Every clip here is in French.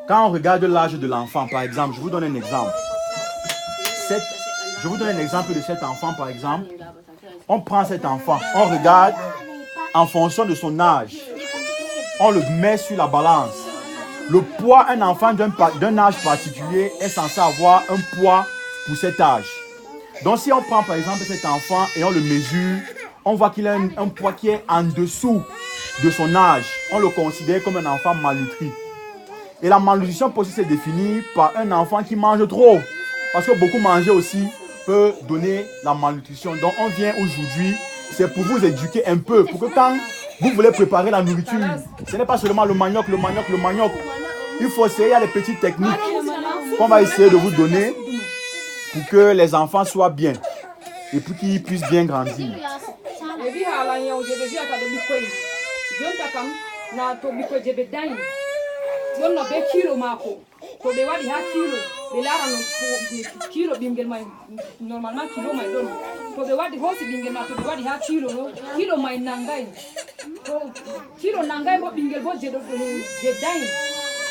Quand on regarde l'âge de l'enfant, par exemple, je vous donne un exemple. Je vous donne un exemple de cet enfant, par exemple. On prend cet enfant, on regarde en fonction de son âge. On le met sur la balance. Le poids, un enfant d'un âge particulier est censé avoir un poids pour cet âge. Donc si on prend par exemple cet enfant et on le mesure, on voit qu'il a un poids qui est en dessous de son âge. On le considère comme un enfant malnutri. Et la malnutrition peut aussi se définir par un enfant qui mange trop. Parce que beaucoup manger aussi peut donner la malnutrition. Donc on vient aujourd'hui, c'est pour vous éduquer un peu, pour que quand vous voulez préparer la nourriture, ce n'est pas seulement le manioc. Il faut essayer, il y a des petites techniques qu'on va essayer de vous donner pour que les enfants soient bien et pour qu'ils puissent bien grandir.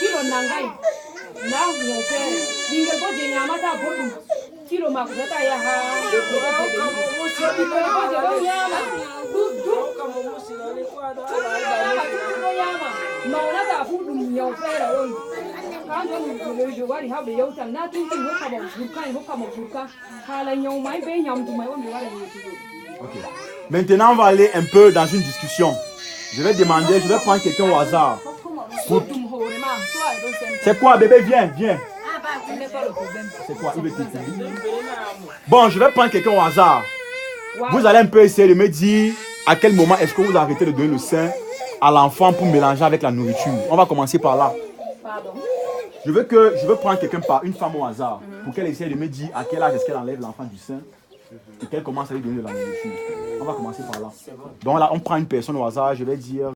Kilo nangai na nyope bingel bo je nyamata bodum kilo makuzata ya ha mauna ta fudu nyope ra on kanjo yo wari habe yo tan na tin tin hokka mo burka hala nyom mai be nyam du mai on wari OK. Maintenant on va aller un peu dans une discussion. Je vais prendre quelqu'un au hasard. C'est quoi, bébé? Viens. C'est quoi? Il veut t'étudier. Bon, je vais prendre quelqu'un au hasard. Vous allez un peu essayer de me dire à quel moment est-ce que vous arrêtez de donner le sein à l'enfant pour mélanger avec la nourriture. On va commencer par là. Je veux prendre quelqu'un une femme au hasard pour qu'elle essaie de me dire à quel âge est-ce qu'elle enlève l'enfant du sein et qu'elle commence à lui donner de la nourriture. On va commencer par là. Donc là, on prend une personne au hasard, je vais dire